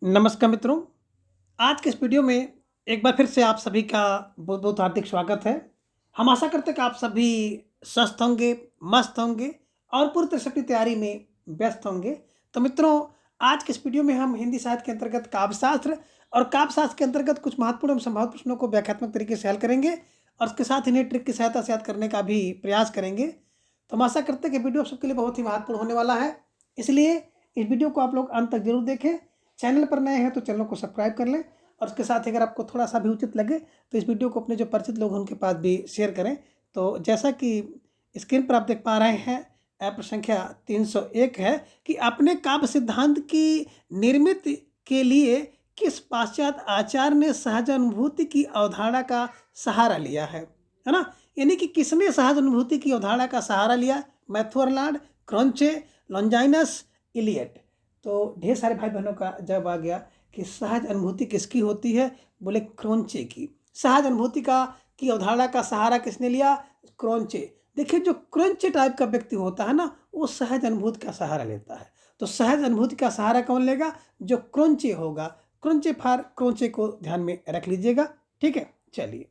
नमस्कार मित्रों, आज के इस वीडियो में एक बार फिर से आप सभी का बहुत-बहुत हार्दिक स्वागत है। हम आशा करते हैं कि आप सभी स्वस्थ होंगे, मस्त होंगे और पूरी तरह से अपनी तैयारी में व्यस्त होंगे। तो मित्रों, आज के इस वीडियो में हम हिंदी साहित्य के अंतर्गत काव्यशास्त्र और काव्यशास्त्र के अंतर्गत कुछ महत्वपूर्ण एवं संभावित प्रश्नों को व्याख्यात्मक तरीके से हल करेंगे और उसके साथ इन्हें ट्रिक की सहायता से याद करने का भी प्रयास करेंगे। तो हम आशा करते हैं कि वीडियो आप सबके लिए बहुत ही महत्वपूर्ण होने वाला है, इसलिए इस वीडियो को आप लोग अंत तक जरूर देखें। चैनल पर नए हैं तो चैनल को सब्सक्राइब कर लें और उसके साथ ही अगर आपको थोड़ा सा भी उचित लगे तो इस वीडियो को अपने जो परिचित लोग हैं उनके पास भी शेयर करें। तो जैसा कि स्क्रीन पर आप देख पा रहे हैं, प्रश्न संख्या 301 है कि अपने काव्य सिद्धांत की निर्मित के लिए किस पाश्चात्य आचार्य ने सहज अनुभूति की अवधारणा का सहारा लिया है ना। यानी कि किसने सहज अनुभूति की अवधारणा का सहारा लिया? मैथुअरलैंड, क्रॉन्चे, लॉन्जाइनस, इलियट। तो ढेर सारे भाई बहनों का जवाब आ गया कि सहज अनुभूति किसकी होती है? बोले क्रॉन्चे की। सहज अनुभूति का की अवधारणा का सहारा किसने लिया? क्रॉन्चे। देखिए, जो क्रॉन्चे टाइप का व्यक्ति होता है ना, वो सहज अनुभूति का सहारा लेता है। तो सहज अनुभूति का सहारा कौन लेगा? जो क्रॉन्चे होगा। क्रॉन्चे फार क्रॉन्चे को ध्यान में रख लीजिएगा, ठीक है। चलिए,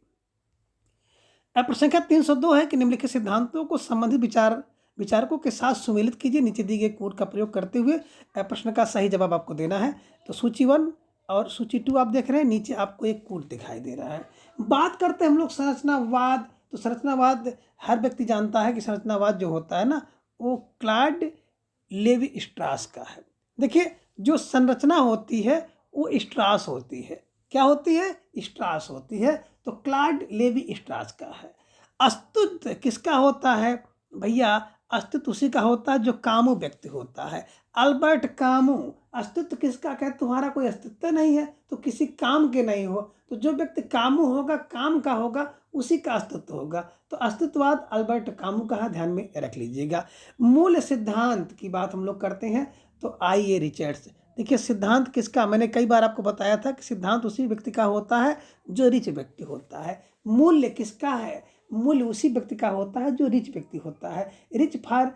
अब प्रश्न संख्या 302 है कि निम्नलिखित सिद्धांतों को संबंधित विचारकों के साथ सुमेलित कीजिए। नीचे दी गई कोड का प्रयोग करते हुए प्रश्न का सही जवाब आपको देना है। तो सूची 1 और सूची 2 आप देख रहे हैं, नीचे आपको एक कोड दिखाई दे रहा है। बात करते हैं हम लोग संरचनावाद। तो संरचनावाद हर व्यक्ति जानता है कि संरचनावाद जो होता है ना, वो क्लॉड लेवी स्ट्रास का है। देखिए, जो संरचना होती है वो स्ट्रास होती है। क्या होती है? स्ट्रास होती है। तो क्लॉड लेवी स्ट्रास का है। अस्तित्व किसका होता है भैया? अस्तित्व उसी का होता है जो कामू व्यक्ति होता है। Albert Camus. अस्तित्व किसका? कहे तुम्हारा कोई अस्तित्व नहीं है तो किसी काम के नहीं हो। तो जो व्यक्ति कामू होगा, काम का होगा, उसी का अस्तित्व होगा। तो अस्तित्ववाद अल्बर्ट कामू का है, ध्यान में रख लीजिएगा। मूल सिद्धांत की बात हम लोग करते हैं तो आइए रिचर्ड्स। देखिए, सिद्धांत किसका? मैंने कई बार आपको बताया था कि सिद्धांत उसी व्यक्ति का होता है जो रिच व्यक्ति होता है। मूल्य किसका है? मूल्य उसी व्यक्ति का होता है जो रिच व्यक्ति होता है। रिच फॉर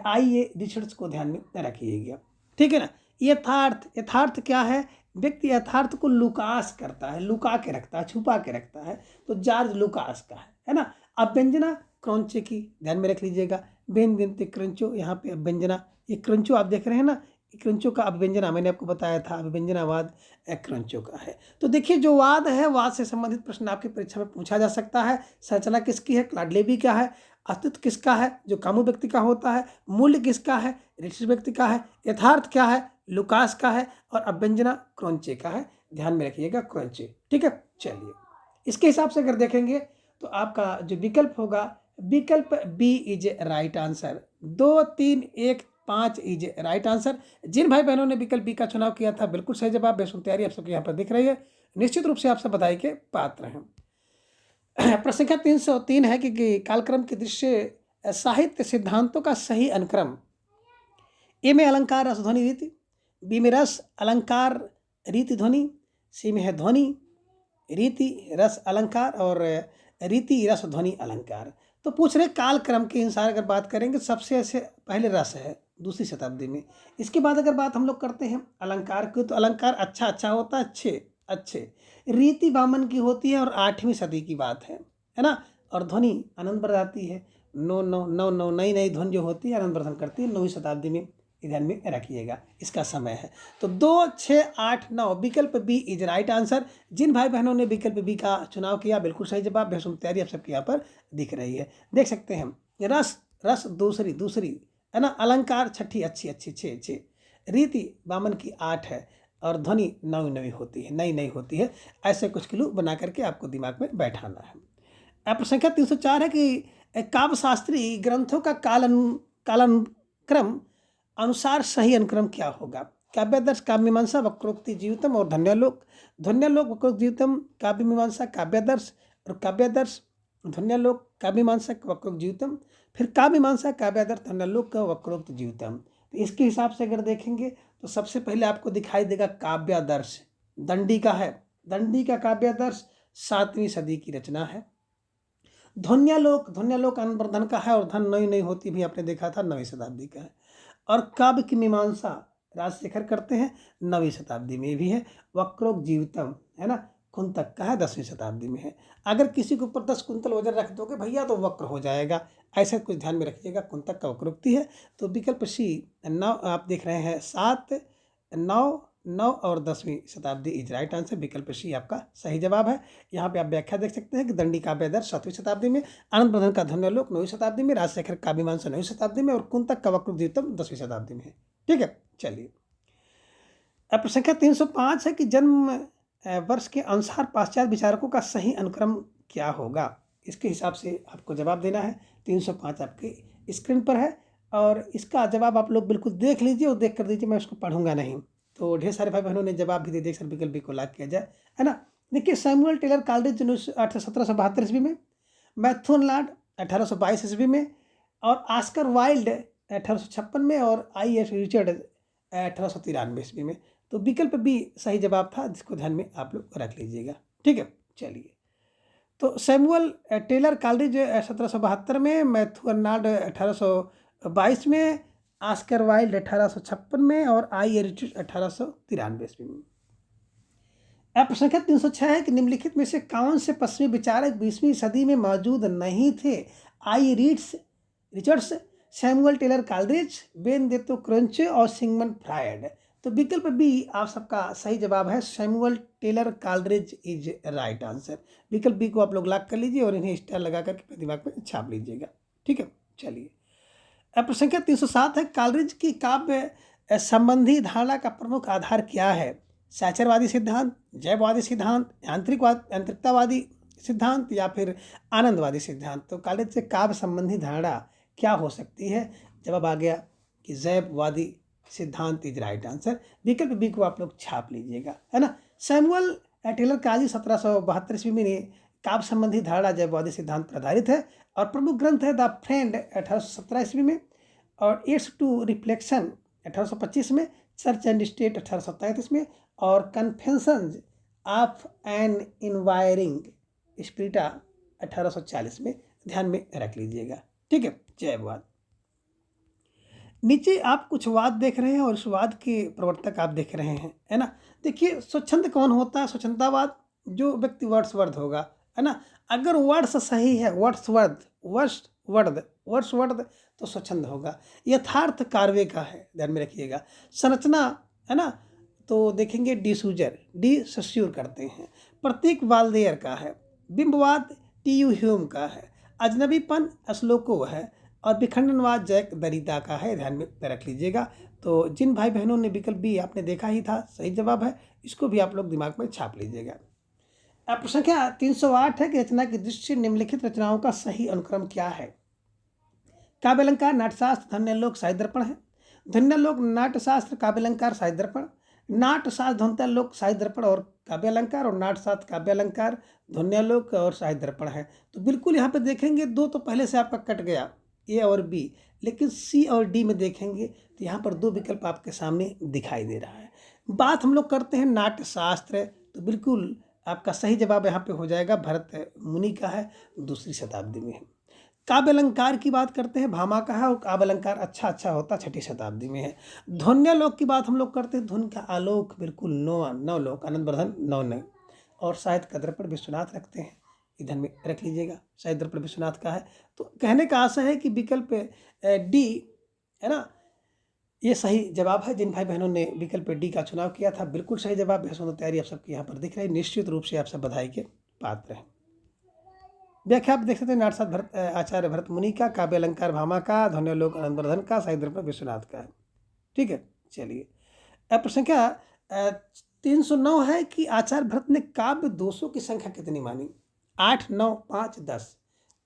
आइए रिचर्ड्स को ध्यान में रखिएगा, ठीक है ना। यथार्थ, यथार्थ क्या है? व्यक्ति यथार्थ को लुकास करता है, लुका के रखता है, छुपा के रखता है। तो जॉर्ज लुकास का है ना। अभ्यंजना क्रॉन्चे की, ध्यान में रख लीजिएगा। व्यंजन क्रंचो, यहाँ पे अभ्यंजना, ये क्रंचो आप देख रहे हैं ना, क्रंचो का अभिव्यंजना मैंने आपको बताया था, अभिव्यंजनावाद क्रंचो का है। तो देखिए, जो वाद है, वाद से संबंधित प्रश्न आपकी परीक्षा में पूछा जा सकता है। संरचना किसकी है? क्लॉड लेवी का है। अस्तित्व किसका है? जो कामू व्यक्ति का होता है। मूल्य किसका है? रिच व्यक्ति का है। यथार्थ क्या है? लुकास का है। और अभ्यंजना क्रॉन्चे का है, ध्यान में रखिएगा, क्रॉन्चे, ठीक है। चलिए, इसके हिसाब से अगर देखेंगे तो आपका जो विकल्प होगा, विकल्प B is right answer. 2, 3, 1, 5 is right answer. जिन भाई बहनों ने विकल्प बी का चुनाव किया था, बिल्कुल सही जवाब। बेशुमार तैयारी आप सबके यहाँ पर दिख रही है, निश्चित रूप से आप सब बधाई के पात्र हैं। प्रश्न संख्या 303 है कि कालक्रम के दृश्य साहित्य सिद्धांतों का सही अनुक्रम। ए में अलंकार रस ध्वनि रीति, बी में रस अलंकार रीति ध्वनि, सी में है ध्वनि रीति रस अलंकार और रीति रस ध्वनि अलंकार। तो पूछ रहे कालक्रम के अनुसार अगर बात करेंगे, सबसे ऐसे पहले रस है 2वीं शताब्दी में। इसके बाद अगर बात हम लोग करते हैं अलंकार की, तो अलंकार अच्छा अच्छा होता है, अच्छे अच्छे। रीति वामन की होती है और 8वीं सदी की बात है ना। और ध्वनि आनंद बरसाती है। नौ नौ नौ नौ नई नई ध्वनि जो होती है आनंद वर्धन करती है 9वीं शताब्दी में, ध्यान में रखिएगा, इसका समय है। तो 2, 6, 8, 9 विकल्प बी इज राइट आंसर। जिन भाई बहनों ने विकल्प बी का चुनाव किया, बिल्कुल सही जवाब। बेशुमार तैयारी आप सबके यहाँ पर दिख रही है, देख सकते हैं। रस, रस दूसरी है ना। अलंकार छठी, अच्छी अच्छी 6 रीति वामन की 8 है और ध्वनि नवी होती है, नई होती है। ऐसे कुछ क्लू बना करके आपको दिमाग में बैठाना है। प्रश्न संख्या 304 है कि काव्यशास्त्री ग्रंथों का कालानुक्रम अनुसार सही अनुक्रम क्या होगा? काव्यादर्श, काव्य मीमांसा, वक्रोक्ति जीवितम और ध्वन्यालोक। ध्वन्यालोक, वक्रोक्ति जीवितम, काव्य मीमांसा, काव्यादर्श और काव्यादर्श, ध्वन्यालोक, काव्य मीमांसा, वक्रोक्ति जीवितम, फिर काव्य मीमांसा, काव्यादर्श, ध्वन्यालोक, वक्रोक्ति जीवितम। तो इसके हिसाब से अगर देखेंगे तो सबसे पहले आपको दिखाई देगा काव्यादर्श, दंडी का है। दंडी का काव्यादर्श 7वीं सदी की रचना है। ध्वन्यालोक, ध्वन्यालोक आनंदवर्धन का है और धन नई होती भी आपने देखा था 9वीं शताब्दी का है। और काव्य की मीमांसा राजशेखर करते हैं 9वीं शताब्दी में भी है। वक्रोग जीवितम है ना, कुंतक का है 10वीं शताब्दी में है। अगर किसी के ऊपर 10 कुंतल वजन रख दोगे भैया तो वक्र हो जाएगा, ऐसा कुछ ध्यान में रखिएगा, कुंतक का वक्रोक्ति है। तो विकल्प सी 9 आप देख रहे हैं 7, 9 और 10वीं शताब्दी इज राइट आंसर। विकल्प सी आपका सही जवाब है। यहाँ पे आप व्याख्या देख सकते हैं कि दंडी काव्य आदर्श 7वीं शताब्दी में, आनंद बर्धन का धन्यलोक 9वीं शताब्दी में, राजशेखर का काव्यमीमांसा 9वीं शताब्दी में और कुंतक का वक्रोक्ति जीवितम 10वीं शताब्दी में है। ठीक है, चलिए अब प्रश्न संख्या 305 है कि जन्म वर्ष के अनुसार पाश्चात्य विचारकों का सही अनुक्रम क्या होगा। इसके हिसाब से आपको जवाब देना है। 305 आपके स्क्रीन पर है और इसका जवाब आप लोग बिल्कुल देख लीजिए और देख कर दीजिए, मैं उसको पढ़ूंगा नहीं। तो ढेर सारे भाई बहनों ने जवाब भी दे दिए, सर विकल्प बी को लाइक किया जाए, है ना। देखिए सैमुअल टेलर कॉलरिज 1772 ईस्वी में, मैथ्यू लार्ड 1822 ईस्वी में और ऑस्कर वाइल्ड 1856 में और आई.एस. रिचर्ड 1893 ईस्वी में। तो विकल्प बी सही जवाब था, जिसको ध्यान में आप लोग रख लीजिएगा। ठीक है, चलिए तो सैमुअल टेलर कॉलरिज 1772 में, मैथ्यू अर्नाल्ड 1822 में, ऑस्कर वाइल्ड 1856 में और आई.ए. रिचर्ड 1893 ईस्वी में। अब प्रश्न संख्या 306 है कि निम्नलिखित में से कौन से पश्चिमी विचारक 20वीं सदी में मौजूद नहीं थे। आई रिचर्ड्स, सैमुअल टेलर कॉलरिज, बेनेडिक्टो क्रंचे और सिगमंड फ्रायड। तो विकल्प बी आप सबका सही जवाब है, Samuel Taylor Coleridge is right answer. विकल्प बी को आप लोग लॉक कर लीजिए और इन्हें स्टार लगा करके दिमाग में छाप लीजिएगा। ठीक है, चलिए अब प्रश्न संख्या 307 है, कॉलरिज की काव्य संबंधी धारणा का प्रमुख आधार क्या है। सैचरवादी सिद्धांत, जैववादी सिद्धांत, यांत्रिकतावादी सिद्धांत या फिर आनंदवादी सिद्धांत। तो कॉलरिज से काव्य संबंधी धारणा क्या हो सकती है। जवाब आ गया कि जैववादी सिद्धांत इज राइट आंसर। विकल्प बी को आप लोग छाप लीजिएगा, है ना। सैमुअल टेलर कॉलरिज 1772 ईस्वी में काव्य संबंधी धारणा जैववादी सिद्धांत पर आधारित है और प्रमुख ग्रंथ है द फ्रेंड 1817 ईस्वी में और इट्स टू रिफ्लेक्शन 1825 में, चर्च एंड स्टेट 1833 में और कन्फेशंस ऑफ एन इनवायरिंग स्पिरिटा 1840 में। ध्यान में रख लीजिएगा। ठीक है, जयवाद। नीचे आप कुछ वाद देख रहे हैं और उस वाद के प्रवर्तक आप देख रहे हैं, है ना। देखिए स्वच्छंद कौन होता है, स्वच्छंदतावाद, जो व्यक्ति वर्ड्सवर्थ होगा, है ना। अगर वर्ड्स सही है, वर्ड्सवर्थ तो स्वच्छंद होगा। यथार्थ कार्वे का है, ध्यान में रखिएगा। संरचना, है ना, तो देखेंगे डिसूजर, डी सस्यूर करते हैं। प्रतीक वाल्देयर का है। बिंबवाद टी.यू. ह्यूम का है। अजनबीपन श्लोको है और विखंडनवाद जैक दरिदा का है, ध्यान में रख लीजिएगा। तो जिन भाई बहनों ने विकल्प बी आपने देखा ही था, सही जवाब है, इसको भी आप लोग दिमाग में छाप लीजिएगा। अब प्रश्न संख्या 308 है कि रचना की दृष्टि निम्नलिखित रचनाओं का सही अनुक्रम क्या है। काव्यालंकार, नाट्यशास्त्र, धन्यलोक, साहित्य दर्पण है। धन्यलोक, नाट्यशास्त्र, काव्यालंकार, साहित्य दर्पण। नाट्यशास्त्र, धन्यलोक, साहित्य दर्पण और काव्यालंकार और नाट्यशास्त्र, काव्यालंकार, धन्यलोक और साहित्य दर्पण है। तो बिल्कुल यहाँ पे देखेंगे दो तो पहले से आपका कट गया, ए और बी, लेकिन सी और डी में देखेंगे तो यहाँ पर दो विकल्प आपके सामने दिखाई दे रहा है। बात हम लोग करते हैं नाट्यशास्त्र, तो बिल्कुल आपका सही जवाब यहाँ पे हो जाएगा, भरत मुनि का है, 2री शताब्दी में है। काव्य अलंकार की बात करते हैं, भामा का है और काव्य अलंकार अच्छा होता 6ठी शताब्दी में है। ध्वन्यालोक की बात हम लोग करते हैं, धुन का आलोक, बिल्कुल नवलोक, आनंद वर्धन नवनय और साहित्य का दर्पण विश्वनाथ रखते हैं, इधर में रख लीजिएगा, साहित्य दर्पण विश्वनाथ का है। तो कहने का आशा है कि विकल्प डी, है ना, ये सही जवाब है। जिन भाई बहनों ने विकल्प डी का चुनाव किया था, बिल्कुल सही जवाब है। सुंदर तैयारी आप सबकी यहाँ पर दिख रही है, निश्चित रूप से आप सब बधाई के पात्र हैं। व्याख्या आप देख सकते हैं, नाटशास्त्र आचार्य भरत मुनि का, काव्य अलंकार भामा का, ध्वन्यालोक आनंद वर्धन का, साहित्य दर्पण विश्वनाथ का है। ठीक है, चलिए अब प्रश्न संख्या 309 है कि आचार्य भरत ने काव्य दोषों की संख्या कितनी मानी। 8, 9, 5, 10।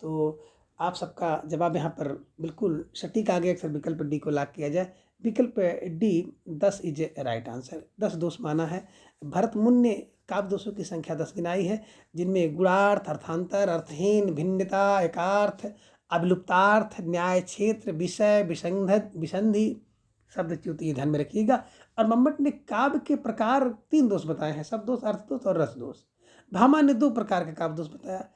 तो आप सबका जवाब यहाँ पर बिल्कुल सटीक आ गया। अक्सर विकल्प डी को लॉक किया जाए। विकल्प डी 10 इज राइट आंसर। 10 दोष माना है। भरत मुनि ने काव्य दोषों की संख्या 10 गिनाई है, जिनमें गुणार्थ, अर्थांतर, अर्थहीन, भिन्नता, एकार्थ, अभिलुप्तार्थ, न्याय क्षेत्र, विषय, विसंधि, शब्द च्युति, ध्यान में रखिएगा। और मम्मट ने काव्य के प्रकार 3 दोष बताए हैं, शब्द दोष, अर्थ दोष और रस दोष। भामा ने 2 प्रकार के काव्य दोष बताया,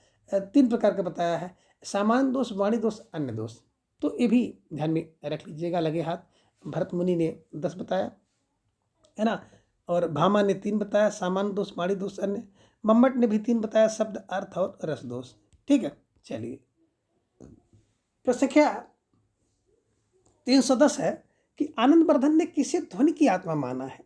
3 प्रकार का बताया है, सामान्य दोष, वाणी दोष, अन्य दोष। तो ये भी ध्यान में रख लीजिएगा, लगे हाथ। भरत मुनि ने 10 बताया, है ना। और भामा ने 3 बताया, सामान्य दोष, माड़ी दोष, अन्य। मम्मट ने भी 3 बताया, शब्द, अर्थ और रस दोष। ठीक है, चलिए प्रश्न संख्या 310 है कि आनंदवर्धन ने किसे ध्वनि की आत्मा माना है?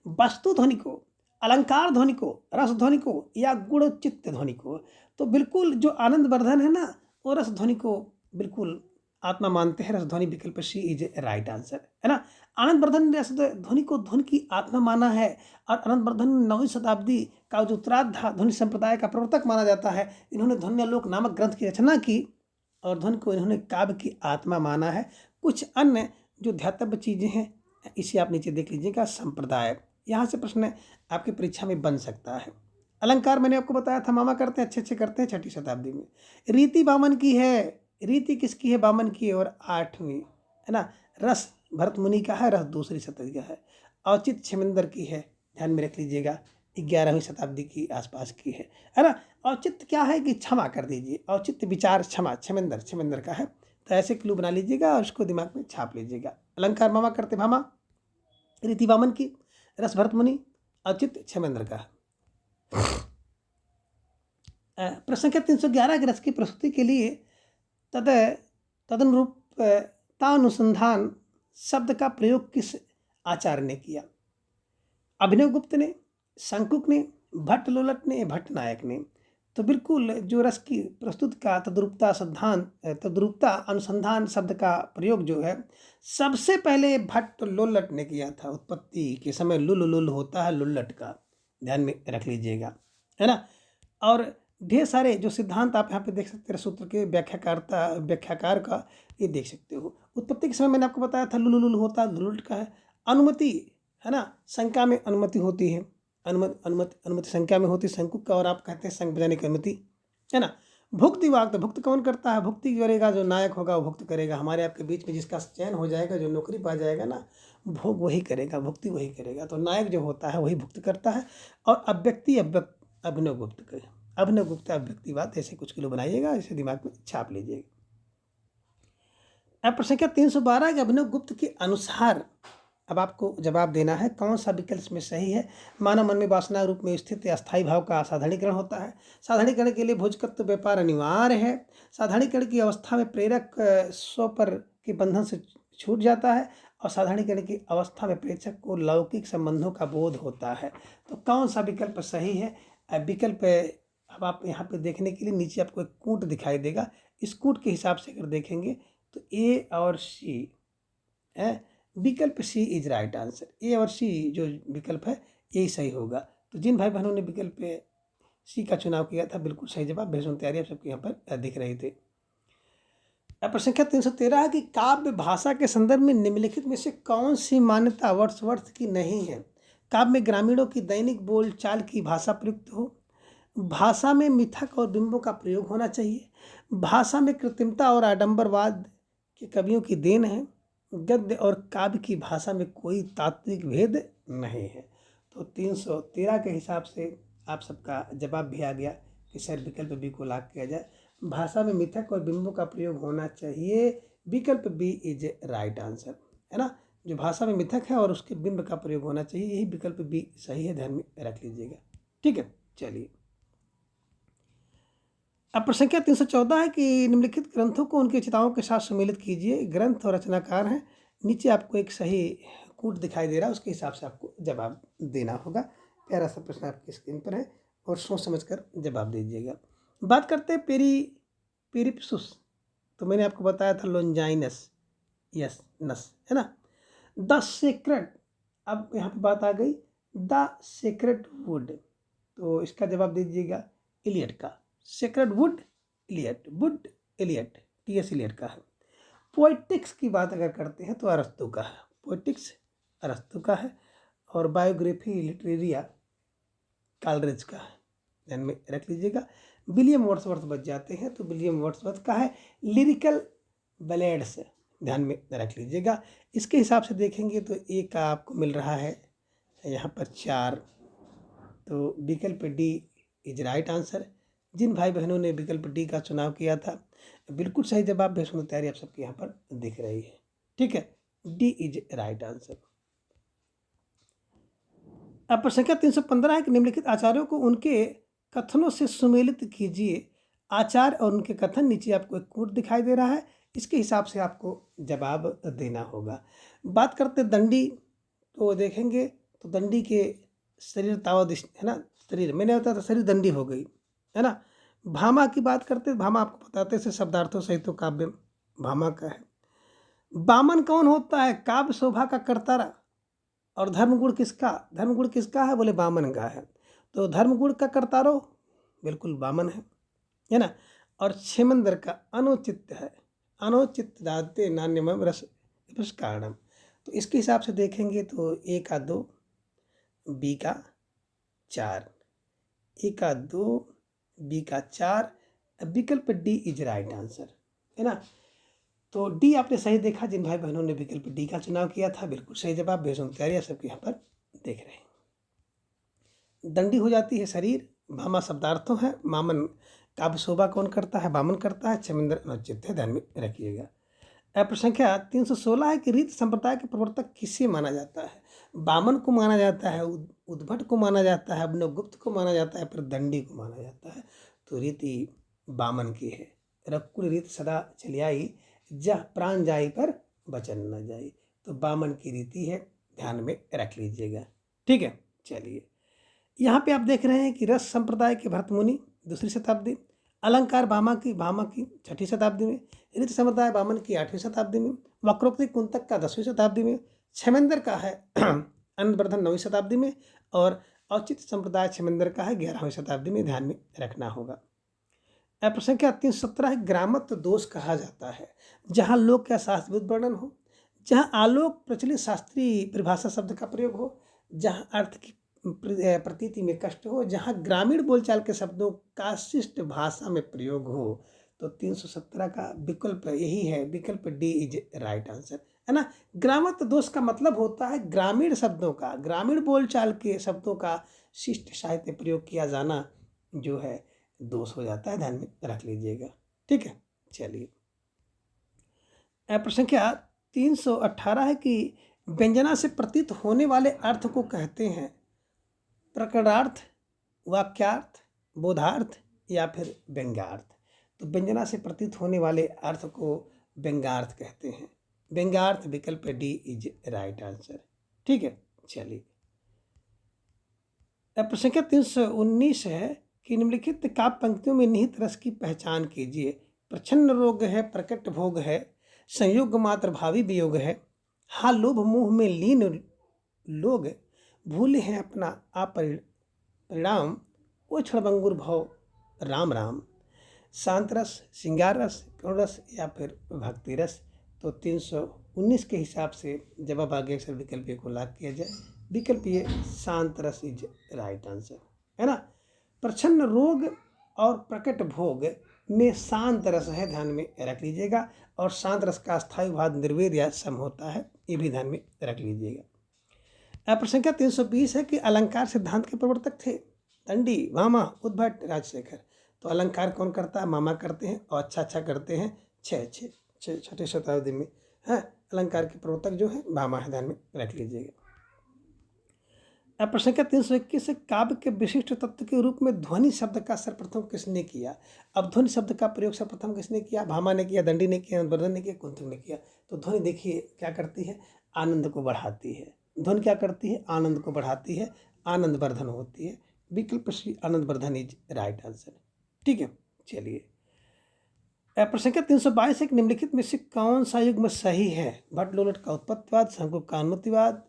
वस्तु ध्वनि को, अलंकार ध्वनि को, रस ध्वनि को या गुण चित्त ध्वनि को? तो बिल्कुल जो आनंदवर्धन है ना, वो रस ध्वनि को बिल्कुल आत्मा मानते हैं। रस ध्वनि विकल्प सी इज राइट आंसर, है ना। आनंदवर्धन ने रस ध्वनि को ध्वनि की आत्मा माना है। और आनंदवर्धन 9वीं शताब्दी का जो उत्तरार्ध ध्वनि संप्रदाय का प्रवर्तक माना जाता है। इन्होंने ध्वन्यालोक नामक ग्रंथ की रचना की और ध्वनि को इन्होंने काव्य की आत्मा माना है। कुछ अन्य जो ध्यातव्य चीज़ें हैं इसे आप नीचे देख लीजिएगा। संप्रदाय, यहाँ से प्रश्न आपकी परीक्षा में बन सकता है। अलंकार मैंने आपको बताया था मामा करते हैं, अच्छे अच्छे करते हैं 6ठी शताब्दी में। रीति बामन की है, रीति किसकी है? बामन की है, और 8वीं, है ना। रस भरत मुनि का है, रस दूसरी शताब्दी का है। औचित्य क्षेमेंद्र की है, ध्यान में रख लीजिएगा, 11वीं शताब्दी की आसपास की है ना। औचित्य क्या है कि क्षमा कर दीजिए, औचित्य विचार क्षमा, क्षेमेंद्र का है। तो ऐसे क्लू बना लीजिएगा और उसको दिमाग में छाप लीजिएगा। अलंकार मामा करते भामा, रीति वामन की, रस भरत मुनि, औचित्य क्षेमेंद्र का। प्रश्न संख्या 311 के रस की प्रस्तुति के लिए तदनुरूपतानुसंधान शब्द का प्रयोग किस आचार्य ने किया? अभिनव गुप्त ने, शंकुक ने, भट्ट लोलट ने, भट्ट नायक ने? तो बिल्कुल जो रस की प्रस्तुत का तद्रूपता अनुसंधान शब्द का प्रयोग जो है सबसे पहले भट्ट लोलट ने किया था। उत्पत्ति के समय लुल लुल होता है लुल्लट का, ध्यान में रख लीजिएगा, है ना। और ढेर सारे जो सिद्धांत आप यहाँ पे देख सकते हैं सूत्र के व्याख्याकार का, ये देख सकते हो। उत्पत्ति के समय मैंने आपको बताया था लुल लुल होता है लुल्लट का है। अनुमति, है ना, शंका में अनुमति होती है, अनुमति संख्या में होती है शंकुक का, और आप कहते हैं शंख बजाने की अनुमति, है ना। भुक्ति वाक, तो भुक्त कौन करता है? भुक्ति करेगा जो नायक होगा वो भुक्त करेगा। हमारे आपके बीच में जिसका चयन हो जाएगा, जो नौकरी पा जाएगा ना, भोग वही करेगा, भुक्ति वही करेगा। तो नायक जो होता है वही भुक्त करता है। और अव्यक्ति अभिनव गुप्त, अभिनव गुप्त अव्यक्तिवाद, ऐसे कुछ किलो बनाइएगा, इसे दिमाग में छाप लीजिएगा। अब प्रश्न संख्या 312 के अभिनव गुप्त के अनुसार अब आपको जवाब देना है कौन सा विकल्प में सही है। मानव मन में वासना रूप में स्थित अस्थायी भाव का साधारणीकरण होता है। साधारणीकरण के लिए भोजकत्व व्यापार अनिवार्य है। साधारणीकरण की अवस्था में प्रेरक स्व पर के बंधन से छूट जाता है। और साधारणीकरण की अवस्था में प्रेक्षक को लौकिक संबंधों का बोध होता है। तो कौन सा विकल्प सही है? विकल्प अब आप यहाँ पे देखने के लिए नीचे आपको एक कूट दिखाई देगा। इस कूट के हिसाब से अगर देखेंगे तो ए और सी है, विकल्प सी इज राइट आंसर। ए और सी जो विकल्प है यही सही होगा। तो जिन भाई बहनों ने विकल्प सी का चुनाव किया था बिल्कुल सही जवाब। भेजून तैयारी आप सबके यहाँ पर दिख रही थी। अब प्रश्न संख्या 313 है कि काव्य भाषा के संदर्भ में निम्नलिखित में से कौन सी मान्यता वर्ड्सवर्थ की नहीं है? काव्य में ग्रामीणों की दैनिक बोल चाल की भाषा प्रयुक्त हो, भाषा में मिथक और बिंबों का प्रयोग होना चाहिए, भाषा में कृत्रिमता और आडंबरवाद के कवियों की देन है, गद्य और काव्य की भाषा में कोई तात्विक भेद नहीं है। तो 313 के हिसाब से आप सबका जवाब भी आ गया कि सर विकल्प बी को लॉक किया जाए। भाषा में मिथक और बिंबों का प्रयोग होना चाहिए, विकल्प बी इज राइट आंसर, है ना। जो भाषा में मिथक है और उसके बिंब का प्रयोग होना चाहिए, यही विकल्प बी सही है, ध्यान में रख लीजिएगा। ठीक है, चलिए अब प्रश्न संख्या 314 है कि निम्नलिखित ग्रंथों को उनकी रचनाओं के साथ सम्मिलित कीजिए। ग्रंथ और रचनाकार हैं। नीचे आपको एक सही कूट दिखाई दे रहा है, उसके हिसाब से आपको जवाब देना होगा। प्यारा सा प्रश्न आपकी स्क्रीन पर है और सोच समझकर जवाब दीजिएगा। बात करते हैं पेरिप्सुस। तो मैंने आपको बताया था लोंजाइनस, यस नस, है ना। द सेक्रेड, अब यहाँ पर बात आ गई द सेक्रेड वुड, तो इसका जवाब दीजिएगा इलियट का। Sacred wood Eliot TS. Eliot का है। पोएटिक्स की बात अगर करते हैं तो अरस्तु का है, पोएटिक्स अरस्तु का है। और बायोग्राफी लिटरेरिया कालरेज का है, ध्यान में रख लीजिएगा। विलियम वर्ड्सवर्थ बच जाते हैं तो विलियम वर्ड्सवर्थ का है लिरिकल बैलेड्स, ध्यान में रख लीजिएगा। इसके हिसाब से देखेंगे तो ए का आपको मिल रहा है यहाँ पर 4, तो विकल्प डी इज राइट आंसर। जिन भाई बहनों ने विकल्प डी का चुनाव किया था बिल्कुल सही जवाब। भेजने तैयारी आप सबके यहाँ पर दिख रही है। ठीक है, डी इज राइट आंसर। अब प्रश्न संख्या 315 है कि निम्नलिखित आचार्यों को उनके कथनों से सुमेलित कीजिए। आचार्य और उनके कथन, नीचे आपको एक कोट दिखाई दे रहा है, इसके हिसाब से आपको जवाब देना होगा। बात करते दंडी, तो देखेंगे तो दंडी के शरीर तावदिश है ना, शरीर मैंने होता था शरीर दंडी हो गई है ना। भामा की बात करते, भामा आपको बताते से शब्दार्थों सहित तो काव्य भामा का है। बामन कौन होता है? काव्य शोभा का करतारा। और धर्मगुण किसका? धर्मगुण किसका है? बोले बामन का है। तो धर्मगुण का करतारो बिल्कुल बामन है ना। और क्षेमंदर का अनुचित है, अनुचित दाते नान्यमम रस रस कारणम। तो इसके हिसाब से देखेंगे तो ए का 2, बी का 4, ए का 2, बी का 4, विकल्प डी इज राइट आंसर है ना। तो डी आपने सही देखा, जिन भाई बहनों ने विकल्प डी का चुनाव किया था बिल्कुल सही जवाब। बेसुन तैयारी सबके यहाँ पर देख रहे हैं। दंडी हो जाती है शरीर, भामा शब्दार्थों है, मामन काव्य शोभा कौन करता है? बामन करता है, क्षेमेंद्र अनुचित है, ध्यान में रखिएगा। प्रश्न संख्या 316 है कि रीत संप्रदाय के प्रवर्तक किसे माना जाता है? बामन को माना जाता है, उद्भट को माना जाता है, अभिनवगुप्त को माना जाता है, फिर दंडी को माना जाता है। तो रीति बामन की है। रकुल रीत सदा चली आई, जह प्राण जाई पर वचन न जाई। तो बामन की रीति है, ध्यान में रख लीजिएगा। ठीक है, चलिए यहाँ पे आप देख रहे हैं कि रस संप्रदाय के भरतमुनि 2री शताब्दी, अलंकार भामा की 6ठी शताब्दी में, रीत संप्रदाय बामन की 8वीं शताब्दी में, वक्रोक्ति कुंतक का 10वीं शताब्दी में, क्षेमेंद्र का है अनवर्धन 9वीं शताब्दी में, और औचित्य संप्रदाय क्षेमेंद्र का है 11वीं शताब्दी में, ध्यान में रखना होगा। प्रश्न संख्या 317 ग्रामत्व दोष कहा जाता है जहाँ लोक या शास्त्रीय वर्णन हो, जहाँ आलोक प्रचलित शास्त्रीय परिभाषा शब्द का प्रयोग हो, जहाँ अर्थ की प्रतीति में कष्ट हो, जहाँ ग्रामीण बोलचाल के शब्दों का शिष्ट भाषा में प्रयोग हो। तो 317 का विकल्प यही है, विकल्प डी इज राइट आंसर है ना। ग्रामत्व दोष का मतलब होता है ग्रामीण शब्दों का, ग्रामीण बोलचाल के शब्दों का शिष्ट साहित्य प्रयोग किया जाना जो है दोष हो जाता है, ध्यान में रख लीजिएगा। ठीक है, चलिए प्रश्न संख्या 318 है कि व्यंजना से प्रतीत होने वाले अर्थ को कहते हैं प्रकरणार्थ, वाक्यार्थ, बोधार्थ या फिर व्यंग्यार्थ। तो व्यंजना से प्रतीत होने वाले अर्थ को व्यंग्यार्थ कहते हैं। व्यंग्यार्थ विकल्प डी इज राइट आंसर। ठीक है, चलिए प्रश्न संख्या 319 है कि निम्नलिखित काव्य पंक्तियों में निहित रस की पहचान कीजिए। प्रच्छन्न रोग है, प्रकट भोग है, संयोग मात्र भावी वियोग है, हाँ लोभ मोह में लीन लोग भूले हैं अपना अपरिणाम, ओ क्षणभंगुर भव राम राम, शांत रस, श्रृंगार रस, करुण रस या फिर भक्ति रस। तो 319 के हिसाब से जवाब आगे अक्सर विकल्प को लॉक किया जाए। विकल्प ये शांत रस इज राइट आंसर है ना। प्रच्छन्न रोग और प्रकट भोग में शांत रस है, ध्यान में रख लीजिएगा। और शांत रस का स्थायी भाव निर्वेद या सम होता है, ये भी ध्यान में रख लीजिएगा। प्रश्न संख्या 320 है कि अलंकार सिद्धांत के प्रवर्तक थे दंडी, भामा, उद्भट, राजशेखर। तो अलंकार कौन करता है? मामा करते हैं, और अच्छा करते हैं 6ठी शताब्दी में है। अलंकार के प्रवर्तक जो है भामा है, ध्यान में रख लीजिएगा। प्रश्न संख्या 321 से काव्य के विशिष्ट तत्व के रूप में ध्वनि शब्द का सर्वप्रथम किसने किया? अब ध्वनि शब्द का प्रयोग सर्वप्रथम किसने किया? भामा ने किया, दंडी ने किया, अनवर्धन ने किया, कुंतक ने किया। तो ध्वनि देखिए क्या करती है? आनंद को बढ़ाती है। ध्वनि क्या करती है? आनंद को बढ़ाती है, आनंद वर्धन होती है। विकल्प सी Anand Vardhan is right answer. ठीक है, चलिए प्रश्न संख्या 322 एक निम्नलिखित में से कौन सा युग्म सही है? भट्ट-लोलट का उत्पत्तिवाद, शंकुक का अनुमतिवाद।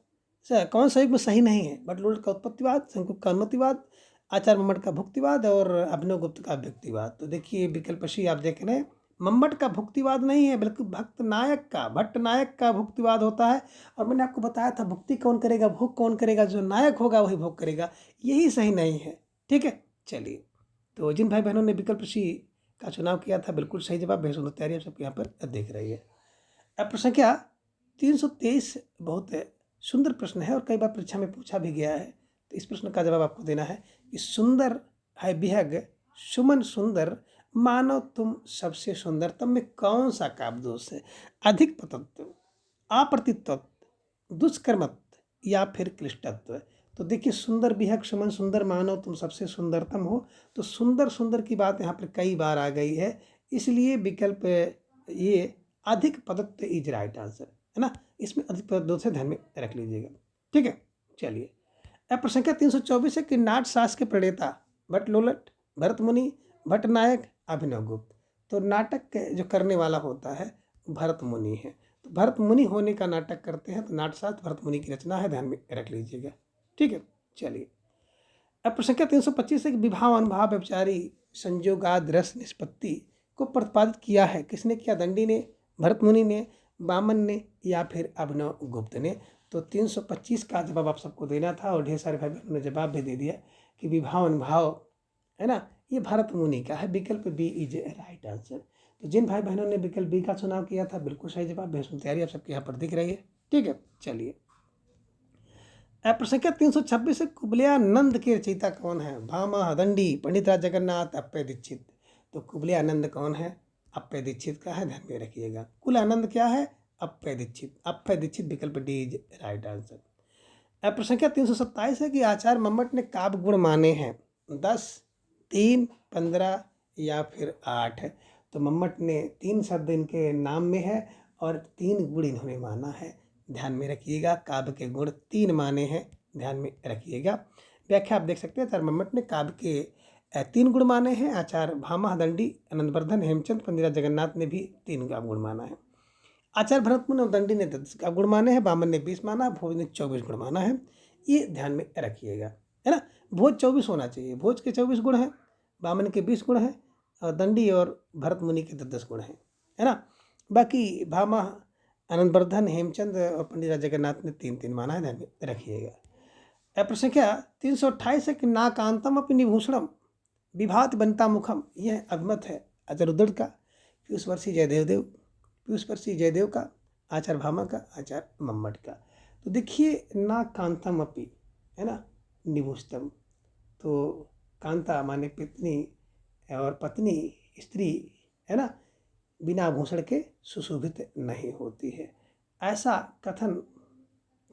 कौन सा युग्म सही नहीं है? भट्ट-लोलट का उत्पत्तिवाद, शंकुक का अनुमतिवाद, आचार्य मम्मट का भुक्तिवाद और अभिनवगुप्त का व्यक्तिवाद। तो देखिए विकल्प सी आप देख रहे हैं, मम्मट का भुक्तिवाद नहीं है बल्कि भट्ट नायक का भुक्तिवाद होता है। और मैंने आपको बताया था भुक्ति कौन करेगा, भोग कौन करेगा? जो नायक होगा वही भोग करेगा, यही सही नहीं है। ठीक है, चलिए तो जिन भाई बहनों ने विकल्प सी का चुनाव किया था बिल्कुल सही जवाब। बेसुंदर तैयारी आप सबके यहाँ पर देख रही है। अब प्रश्न संख्या 323 बहुत सुंदर प्रश्न है और कई बार परीक्षा में पूछा भी गया है। तो इस प्रश्न का जवाब आपको देना है कि सुंदर है विहग सुमन सुंदर, मानो तुम सबसे सुंदर, तब में कौन सा काव्य दोष है? अधिक पतत्व, अप्रतित्व, दुष्कर्मत्व या फिर क्लिष्टत्व। तो देखिए, सुंदर बिहक सुमन सुंदर मानो तुम सबसे सुंदरतम हो। तो सुंदर सुंदर की बात यहाँ पर कई बार आ गई है, इसलिए विकल्प ये अधिक पदत्व इज राइट आंसर, है ना। इसमें अधिक पदत्व से ध्यान में रख लीजिएगा। ठीक है, चलिए। अब प्रश्न संख्या 324 है कि नाट शास्त्र के प्रणेता भट्ट लोलट, भरत मुनि, भट्ट नायक, अभिनव गुप्त। तो नाटक जो करने वाला होता है भरत मुनि है। तो भरत मुनि होने का नाटक करते हैं, तो नाटशास्त्र भरत मुनि की रचना है, ध्यान में रख लीजिएगा। ठीक है, चलिए। अब प्रश्न संख्या 325 है कि विभाव अनुभाव व्यभिचारी संयोगाद रस निष्पत्ति को प्रतिपादित किया है, किसने किया? दंडी ने, भरत मुनि ने, वामन ने, या फिर अभिनव गुप्त ने। तो 325 का जवाब आप सबको देना था, और ढेर सारे भाई बहनों ने जवाब भी दे दिया कि विभाव अनुभाव, है ना, ये भरत मुनि का है। विकल्प बी इज राइट आंसर। तो जिन भाई बहनों ने विकल्प बी का चुनाव किया था, बिल्कुल सही जवाब। भैंसुन तैयारी आप सबके यहाँ पर दिख रही है। ठीक है, चलिए। प्रश्न संख्या 326 है कुबलयानंद के रचयिता कौन है? भामा, दंडी, पंडित राज जगन्नाथ, अप्पय दीक्षित। तो कुबलयानंद कौन है? अप्पय दीक्षित का है, ध्यान में रखिएगा। कुल आनंद क्या है? अप्पय दीक्षित। अप्पय दीक्षित विकल्प डी इज राइट आंसर। प्रश्न संख्या 327 है कि आचार्य मम्मट ने काव्य गुण माने हैं 10, 3, 15 या फिर 8। तो मम्मट ने 3 शब्द इनके नाम में है और 3 गुण इन्होंने माना है, ध्यान में रखिएगा। काव्य के गुण 3 माने हैं, ध्यान में रखिएगा। व्याख्या आप देख सकते हैं, आचार्य मम्मट ने काव्य के 3 गुण माने हैं। आचार्य भामा, दंडी, आनंदवर्धन, हेमचंद, पंडित जगन्नाथ ने भी 3 का गुण माना है। आचार्य भरत मुनि और दंडी ने 10 का गुण माने हैं, वामन ने 20 माना, भोज ने 24 गुण माना है। ये ध्यान में रखिएगा, है ना। भोज 24 होना चाहिए, भोज के 24 गुण हैं, वामन के 20 गुण हैं, और दंडी और भरत मुनि के 10 गुण हैं, है ना। बाकी भामा, आनंदवर्धन, हेमचंद और पंडित जगन्नाथ ने 3-3 माना है, ध्यान में रखिएगा। प्रश्न क्या 328 है कि नाकांतम अपनी निभूषणम विभात बनता मुखम। यह अभिमत है अजरुद्ध का, पीयूषवर्षी जयदेव का, आचार्य भामा का, आचार्य मम्मट का। तो देखिए, ना कांतम अपी, है ना, निभूषतम। तो कांता माने पत्नी, और पत्नी स्त्री, है ना, बिना आभूषण के सुशोभित नहीं होती है। ऐसा कथन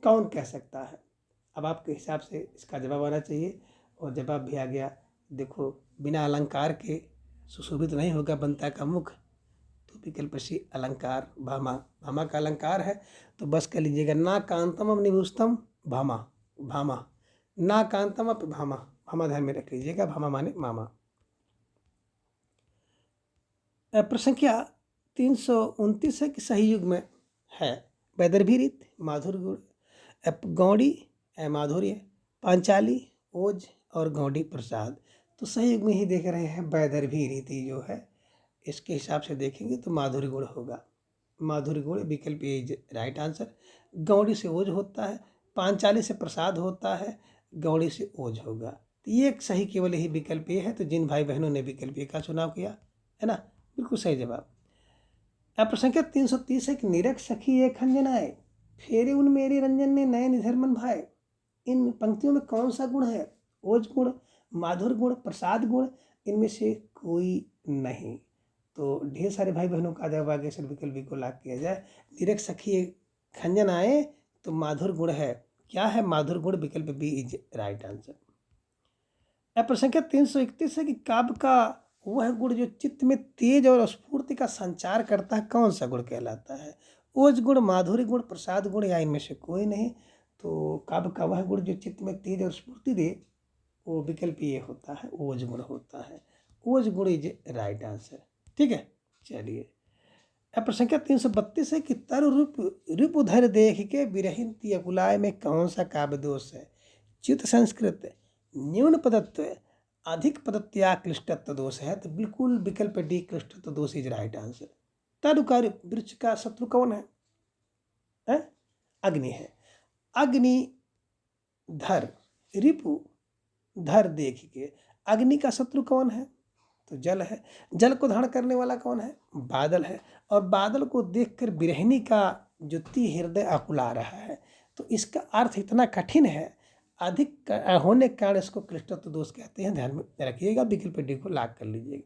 कौन कह सकता है? अब आपके हिसाब से इसका जवाब आना चाहिए, और जवाब भी आ गया। देखो, बिना अलंकार के सुशोभित नहीं होगा बनता का मुख। तो विकल्प सी अलंकार, भामा का अलंकार है। तो बस कर लीजिएगा, ना कांतम अब निभूषतम भामा, ना कांतम अब भामा ध्यान में रख लीजिएगा। भामा माने मामा। प्रश्न संख्या 329 है कि सही युग में है वैदर्भी रीत, माधुर्य गुण, गौड़ी माधुर्य, पांचाली, ओज और गौड़ी प्रसाद। तो सही युग में ही देख रहे हैं वैदर्भी रीति जो है, इसके हिसाब से देखेंगे तो माधुर्य गुण होगा। माधुर्य गुण विकल्प ए इज राइट आंसर। गौड़ी से ओज होता है, पांचाली से प्रसाद होता है, गौड़ी से ओज होगा। तो ये एक सही केवल यही विकल्प ए है। तो जिन भाई बहनों ने विकल्प ए का चुनाव किया, है ना, बिल्कुल सही जवाब। अब प्रश्न संख्या 330 है कि निरख सखी एक खंजन आए, फेरे उन मेरे रंजन ने नए निधर मन भाए। इन पंक्तियों में कौन सा गुण है? ओज गुण, माधुर्य गुण, प्रसाद गुण, इनमें से कोई नहीं। तो ढेर सारे भाई बहनों का जवाब आगे सर विकल्प भी को लाग किया जाए। निरख सखी खंजन आए, तो माधुर गुण है। क्या है? माधुर गुण, विकल्प बी इज राइट आंसर। अब प्रश्न संख्या 331 है कि काव्य का वह गुण जो चित्त में तेज और स्फूर्ति का संचार करता है, कौन सा गुण कहलाता है? ओज गुण, माधुर्य गुण, प्रसाद गुण, या इनमें से कोई नहीं। तो काव्य का वह गुण जो चित्त में तेज और स्फूर्ति दे, वो विकल्प ये होता है, ओज गुण होता है। ओज गुण इज राइट आंसर। ठीक है, चलिए। अब प्रश्न संख्या 332 है कि तरु रूप उधर देख के विरहिन अकुलाय में कौन सा काव्य दोष है? च्युत संस्कृत, न्यून पदत्व, अधिक पदत्व या क्लिष्टत्व दोष है। तो बिल्कुल विकल्प डी क्लिष्टत्व दोष इज राइट आंसर। तरु का वृक्ष का शत्रु कौन है? अग्नि है। अग्नि धर, रिपु धर देख के, अग्नि का शत्रु कौन है? तो जल है। जल को धारण करने वाला कौन है? बादल है। और बादल को देखकर बिरहिनी का जो हृदय आकुला रहा है। तो इसका अर्थ इतना कठिन है, अधिक होने के कारण इसको क्लिष्टत्व दोष कहते हैं, ध्यान में रखिएगा। विकल्प डी को लाग कर लीजिएगा।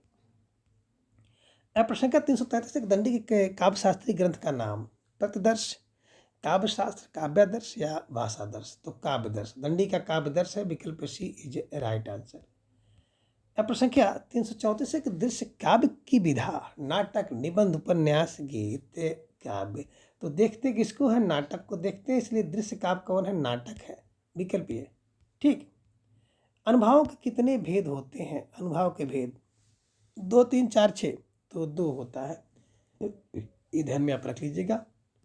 अब प्रश्न का 333 दंडी के काव्य शास्त्रीय ग्रंथ का नाम? प्रतिदर्श, काव्यशास्त्र, काव्यादर्श या भाषादर्श? तो काव्यदर्श, दंडी का काव्यदर्श है, विकल्प सी इज राइट आंसर। अब प्रश्न संख्या 334 है कि दृश्य काव्य की विधा, नाटक, निबंध, उपन्यास, गीत, काव्य। तो देखते किसको है? नाटक को देखते हैं, इसलिए दृश्य काव्य कौन है? नाटक है, विकल्प ये। ठीक। अनुभावों के कितने भेद होते हैं? अनुभाव के भेद 2, 3, 4, 6। तो 2 होता है, ये ध्यान में आप रख लीजिएगा।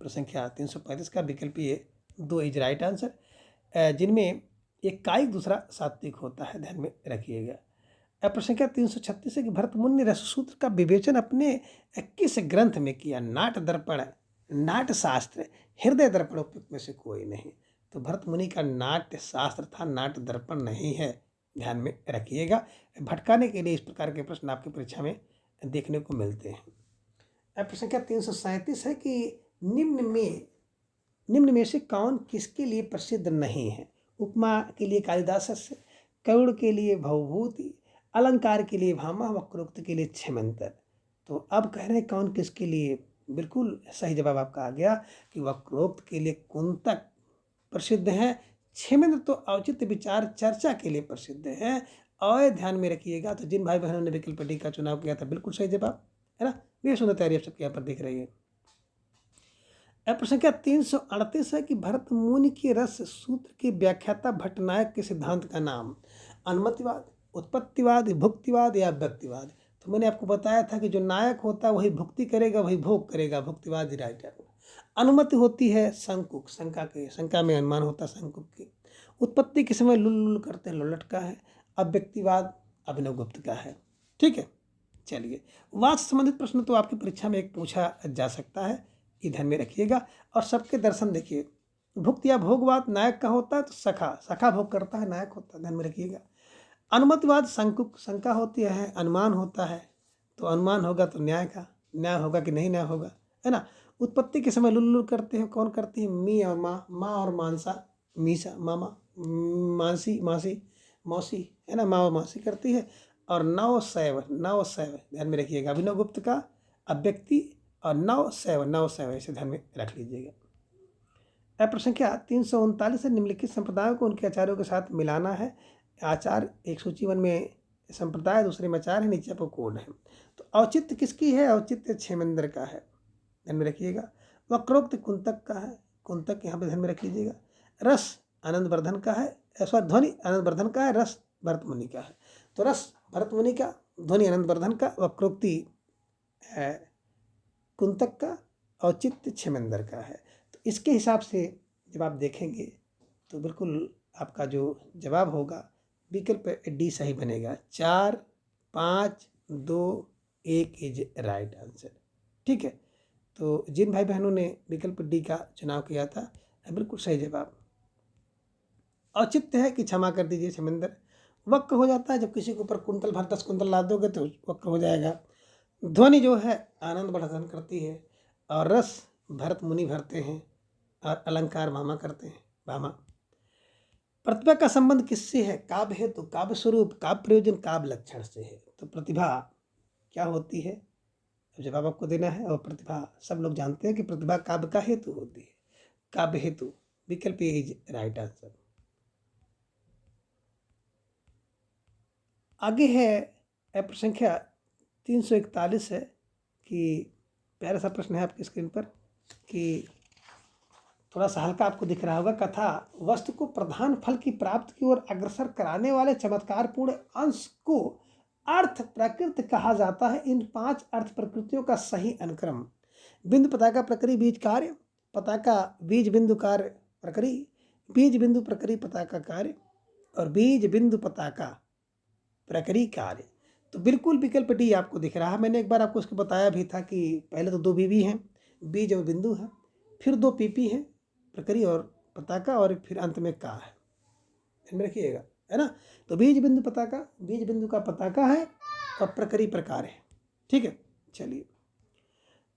प्रश्न संख्या 335 का विकल्प ये 2 इज राइट आंसर, जिनमें एक कायिक दूसरा सात्विक होता है, ध्यान में रखिएगा। अब प्रश्न संख्या 336 है कि भरत मुनि ने रससूत्र का विवेचन अपने किस ग्रंथ में किया? नाट दर्पण, नाट शास्त्र, हृदय दर्पण, उपयुक्त में से कोई नहीं। तो भरत मुनि का नाट्य शास्त्र था, नाट दर्पण नहीं है, ध्यान में रखिएगा। भटकाने के लिए इस प्रकार के प्रश्न आपकी परीक्षा में देखने को मिलते हैं। अब प्रश्न संख्या 337 है कि निम्न में से कौन किसके लिए प्रसिद्ध नहीं है? उपमा के लिए कालिदास से, करुण के लिए भवभूति, अलंकार के लिए भामा, वक्रोक्त के लिए छेमंतर। तो अब कह रहे हैं कौन किसके लिए? बिल्कुल सही जवाब आपका आ गया कि वक्रोक्त के लिए कुंतक प्रसिद्ध है, छेमंत्र तो औचित्य विचार चर्चा के लिए प्रसिद्ध है। और ध्यान में रखिएगा, तो जिन भाई बहनों ने विकल्प डी का चुनाव किया था बिल्कुल सही जवाब है ना। ये सुंदर तैयारी आप सबके यहाँ पर दिख रही है। अब प्रश्न संख्या 338 है कि भरत मुनि के रस सूत्र की व्याख्याता भट्टनायक के सिद्धांत का नाम? अनुमतिवाद, उत्पत्तिवाद, भुक्तिवाद या व्यक्तिवाद? तो मैंने आपको बताया था कि जो नायक होता है वही भुक्ति करेगा, वही भोग करेगा, भुक्तिवाद राइट है। अनुमति होती है शंकुक, शंका में अनुमान होता है शंकुक की। उत्पत्ति के समय लुल करते हैं, लोलट का है। अब व्यक्तिवाद अभिनवगुप्त का है। ठीक है, चलिए। वाद से संबंधित प्रश्न तो आपकी परीक्षा में एक पूछा जा सकता है, ये ध्यान में रखिएगा। और सबके दर्शन देखिए, भुक्त या भोगवाद नायक का होता है, तो सखा भोग करता है, नायक होता है, ध्यान में रखिएगा। अनुमतिवाद शंकुक, शंका होती है, अनुमान होता है, तो अनुमान होगा तो न्याय होगा कि नहीं न्याय होगा, है ना। उत्पत्ति के समय लुल्लु करते हैं, कौन करती है? मी और माँ और मानसा, मीसा, मामा, मासी, मौसी, है ना, माँ और मासी करती है। और नव शैव ध्यान में रखिएगा, अभिनव गुप्त का अव्यक्ति, और नव शैव इसे ध्यान में रख लीजिएगा। अब प्रश्न संख्या 339 है, निम्नलिखित संप्रदायों को उनके आचार्यों के साथ मिलाना है। आचार एक सूचीवन में संप्रदाय, दूसरे में आचार है, नीचे आपको कोड है। तो औचित्य किसकी है? औचित्य क्षेमेंद्र का है, ध्यान में रखिएगा। वक्रोक्त कुंतक का है, कुंतक यहाँ पे ध्यान में रख लीजिएगा। रस आनंदवर्धन का है, ध्वनि आनंदवर्धन का है, रस भरत मुनि का है। तो रस भरत मुनि का, ध्वनि आनंदवर्धन का, वक्रोक्ति कुंतक का, औचित्य क्षेमेंद्र का है। तो इसके हिसाब से जब आप देखेंगे तो बिल्कुल आपका जो जवाब होगा विकल्प डी सही बनेगा। 4, 5, 2, 1 इज राइट आंसर। ठीक है, तो जिन भाई बहनों ने विकल्प डी का चुनाव किया था बिल्कुल सही जवाब। औचित्य है कि क्षमा कर दीजिए क्षेमेंद्र। वक्र हो जाता है जब किसी के ऊपर कुंतल भर 10 कुंतल ला दोगे तो वक्र हो जाएगा। ध्वनि जो है आनंद वर्धन करती है, और रस भरत मुनि भरते हैं, और अलंकार भामा करते हैं, भामा। प्रतिभा का संबंध किससे है? काव्य हेतु, काव्य स्वरूप, काव्य प्रयोजन, काव्य लक्षण से है। तो प्रतिभा क्या होती है जवाब आपको देना है। और प्रतिभा सब लोग जानते हैं कि प्रतिभा काव्य का हेतु होती है, काव्य हेतु, विकल्प ए इज राइट आंसर। आगे है प्रश्न संख्या 341 है कि प्यारा सा प्रश्न है आपकी स्क्रीन पर कि थोड़ा सा हल्का आपको दिख रहा होगा। कथा वस्तु को प्रधान फल की प्राप्ति की ओर अग्रसर कराने वाले चमत्कारपूर्ण अंश को अर्थ प्रकृति कहा जाता है। इन 5 अर्थ प्रकृतियों का सही अनुक्रम: बिंदु पताका प्रकरी बीज कार्य, पताका बीज बिंदु कार्य प्रकरी, बीज बिंदु प्रकरी पताका कार्य, और बीज बिंदु पताका प्रकरी कार्य। तो बिल्कुल विकल्प डी आपको दिख रहा है। मैंने एक बार आपको उसको बताया भी था कि पहले तो 2 बीबी हैं, बीज और बिंदु है, फिर 2 पीपी हैं, प्रकरी और पताका, और फिर अंत में का है, इनमें रखिएगा, है ना। तो बीज बिंदु पताका, बीज बिंदु का पताका है, और प्रकरी प्रकार है। ठीक है, चलिए।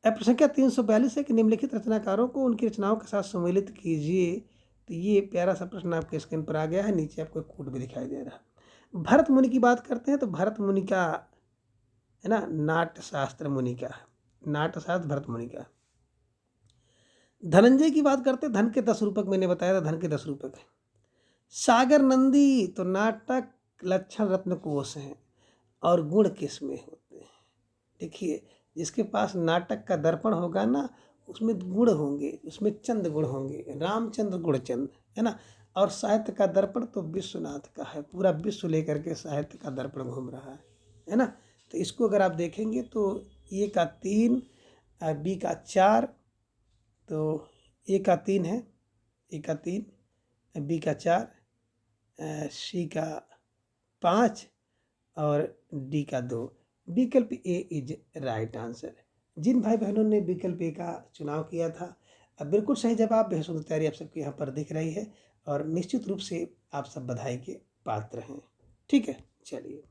अब प्रश्न संख्या 342 है कि निम्नलिखित रचनाकारों को उनकी रचनाओं के साथ सम्मिलित कीजिए। तो ये प्यारा सा प्रश्न आपके स्क्रीन पर आ गया है, नीचे आपको कोड भी दिखाई दे रहा है। भरत मुनि की बात करते हैं तो भरत मुनि का है ना, नाट्यशास्त्र मुनि का है, नाट्यशास्त्र भरत मुनि का। धनंजय की बात करते हैं, धन के 10 रूपक मैंने बताया था, धन के 10 रूपक हैं। सागर नंदी तो नाटक लक्षण रत्न कोश हैं और गुण किसमें होते हैं। देखिए, जिसके पास नाटक का दर्पण होगा ना, उसमें गुण होंगे, उसमें चंद गुण होंगे, रामचंद्र गुणचंद, है ना। और साहित्य का दर्पण तो विश्वनाथ का है, पूरा विश्व लेकर के साहित्य का दर्पण घूम रहा है ना। तो इसको अगर आप देखेंगे तो ए का 3, बी का 4, तो ए का 3 है, ए का 3, बी का 4, सी का 5 और डी का 2। विकल्प ए इज राइट आंसर। जिन भाई बहनों ने विकल्प ए का चुनाव किया था, अब बिल्कुल सही जवाब, बेहद सुंदर तैयारी आप सबके यहाँ पर दिख रही है और निश्चित रूप से आप सब बधाई के पात्र हैं। ठीक है, चलिए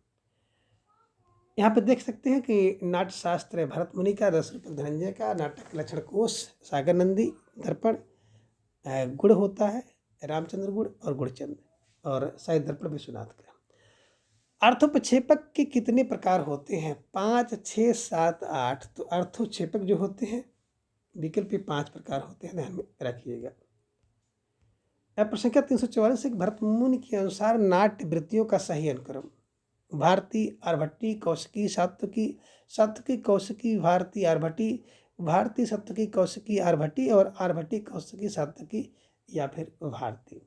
यहाँ पे देख सकते हैं कि नाट्य शास्त्र भरत मुनि का, 10 रूपक धनंजय का, नाटक लक्षण कोश सागर नंदी, दर्पण गुण होता है रामचंद्र गुण और गुणचंद, और साहित्य दर्पण विश्वनाथ का। अर्थोपक्षेपक के कितने प्रकार होते हैं? 5, 6, 7, 8। तो अर्थोक्षेपक जो होते हैं विकल्प 5 प्रकार होते हैं, ध्यान में रखिएगा। प्रश्न संख्या 344 एक भरत मुनि के अनुसार नाट्य वृत्तियों का सही अनुक्रम। भारती, आर्भट्टी, कौशिकी, सात्विकी, सात्विकी, कौशिकी, भारती, आर्भट्टी, भारती, सात्विकी, कौशिकी, आर्भट्टी, और आर्भट्टी, कौशिकी, सात्विकी, या फिर भारती।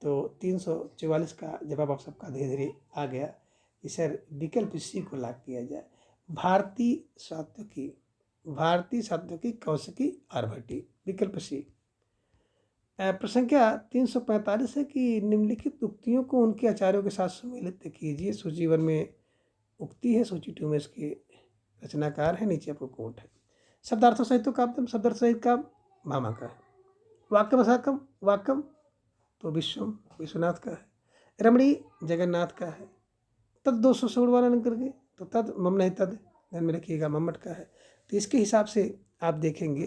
तो 344 का जवाब आप सबका धीरे धीरे आ गया कि सर विकल्प सी को लॉक किया जाए, भारती, सात्विकी, भारती, सात्विकी, कौशिकी, आर्भट्टी, विकल्प सी। प्रश्न संख्या 345 है कि निम्नलिखित उक्तियों को उनके आचार्यों के साथ सम्मिलित कीजिए। सूची 1 में उक्ति है, सूची 2 में इसके रचनाकार है, नीचे आपको कोट है। शब्दार्थ सहित काव्यम, शब्दार्थ सहित का भामा का है। वाक्यम असाकम, वाक्यम तो विश्वम विश्वनाथ का है। रमणी जगन्नाथ का है। तद 200 से उड़वाना करके तो तद मम नहीं तद, ध्यान में रखिएगा, मम्मट का है। तो इसके हिसाब से आप देखेंगे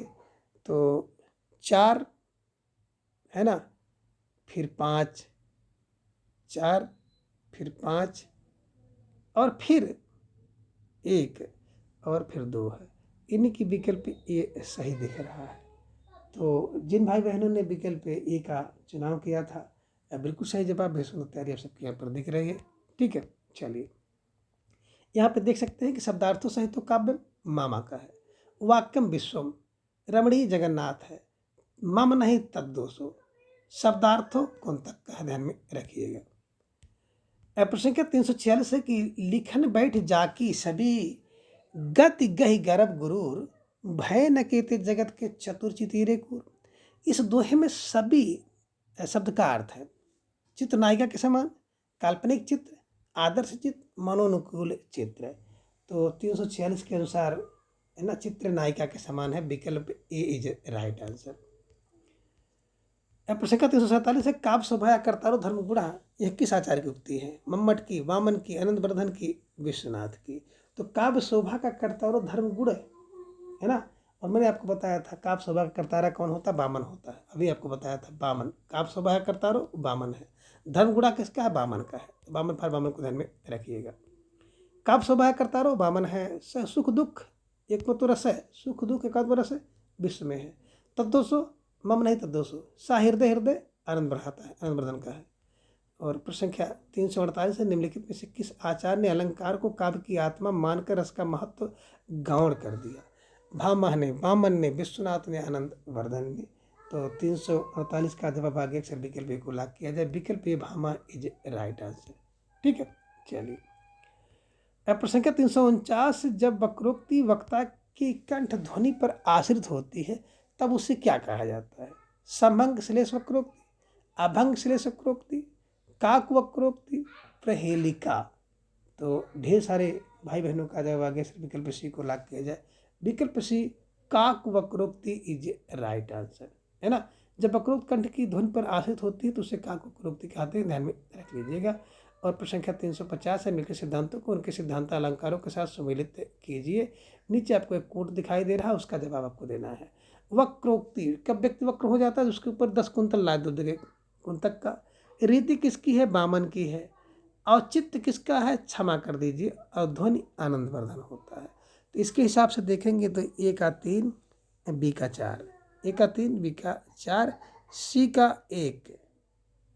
तो 4 है ना, फिर 5, 4, फिर 5 और फिर 1 और फिर 2 है। इन्हीं की विकल्प ए सही दिख रहा है। तो जिन भाई बहनों ने विकल्प ए का चुनाव किया था, बिल्कुल सही जवाब, बेहद सुंदर तैयारी आप सबके यहाँ पर दिख रही है। ठीक है, चलिए यहाँ पे देख सकते हैं कि शब्दार्थों सहित तो काव्य मामा का है। वाक्यम विश्वम, रमणी जगन्नाथ है। मम नहीं तद 200, शब्दार्थों कौन तक का है, ध्यान में रखिएगा। प्रश्न संख्या 346 है कि लिखन बैठ जाकी सभी गति गहि गर्भ गुरूर, भय न केते जगत के चतुर चितीरे कुर। इस दोहे में सभी शब्द का अर्थ है चित्र नायिका के समान, काल्पनिक चित्र, आदर्श चित्र, मनोनुकूल चित्र। तो 346 के अनुसार है ना, चित्र नायिका के समान है, विकल्प ए इज राइट आंसर। प्रश्न संख्या 347 है काव्य शोभा करतारो धर्म गुणा, यह किस आचार्य की उक्ति है? मम्मट की, वामन की, आनंद वर्धन की, विश्वनाथ की। तो काव्य शोभा का करतारो धर्म गुण है ना, और मैंने आपको बताया था काव्य शोभा का करतारा कौन होता है, वामन होता है। अभी आपको बताया था वामन, काव्य शोभा का करतारो वामन है, धर्म गुणा किसका है, वामन का है। वामन फर वामन को ध्यान में रखिएगा। काव्य शोभा का करतारो वामन है। सुख दुख एक तो रस है, सुख दुख एक रस है, विश्व में है। तब 200 मम नहीं तब 200, सा हृदय हृदय आनंद बढ़ाता है, आनंद वर्धन का है। और प्रश्न संख्या 348 है निम्नलिखित में से किस आचार्य ने अलंकार को काव्य की आत्मा मानकर रस का महत्व गौण कर दिया? भामह ने, वामन ने, विश्वनाथ ने, आनंद वर्धन ने। तो 348 का जवाब आ गया, विकल्प ए को लॉक किया जाए, विकल्प ए भामा इज राइट आंसर। ठीक है, चलिए प्रश्न संख्या 349 जब वक्रोक्ति वक्ता की कंठ ध्वनि पर आश्रित होती है तब उसे क्या कहा जाता है? समभंग श्लेष वक्रोक्ति, अभंग श्लेष वक्रोक्ति, काक वक्रोक्ति, प्रहेलिका। तो ढेर सारे भाई बहनों का जवाब आगे से विकल्प सी को लॉक किया जाए, विकल्प सी काक वक्रोक्ति इज राइट आंसर, है ना। जब वक्रोक्त कंठ की ध्वनि पर आश्रित होती है तो उसे काक वक्रोक्ति कहते हैं, ध्यान में रख लीजिएगा। और प्रश्न संख्या 350 है मिलकर सिद्धांतों को उनके सिद्धांत अलंकारों के साथ सम्मिलित कीजिए। नीचे आपको एक कोट दिखाई दे रहा है, उसका जवाब आपको देना है। वक्रोक्ति, कब व्यक्ति वक्र हो जाता है उसके ऊपर 10 कुंतल लाए दूध के कुंतक का। रीति किसकी है? वामन की है। औचित्य किसका है? क्षमा कर दीजिए। और ध्वनि आनंद वर्धन होता है। तो इसके हिसाब से देखेंगे तो ए का 3, बी का 4, ए का 3, बी का 4, सी का 1,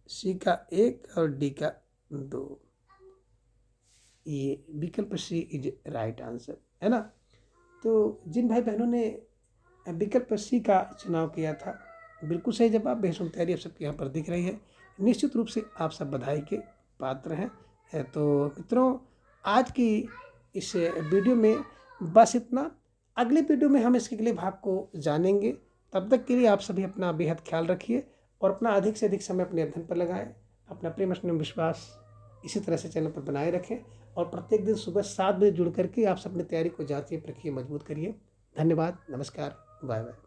सी का 1 और डी का 2। ये विकल्प सी इज राइट आंसर है ना। तो जिन भाई बहनों ने विकल्प सी का चुनाव किया था, बिल्कुल सही जवाब। बेहसुन तैयारी आप सबके यहाँ पर दिख रही है। निश्चित रूप से आप सब बधाई के पात्र हैं। तो मित्रों, आज की इस वीडियो में बस इतना। अगले वीडियो में हम इसके अगले भाग को जानेंगे। तब तक के लिए आप सभी अपना बेहद ख्याल रखिए और अपना अधिक से अधिक समय अपने अध्ययन पर लगाएं। अपना प्रेम स्नेह विश्वास इसी तरह से चैनल पर बनाए रखें और प्रत्येक दिन सुबह 7 बजे जुड़ करके आप सब अपनी तैयारी को जांचिए, परखिए, मजबूत करिए। धन्यवाद, नमस्कार, बाय बाय।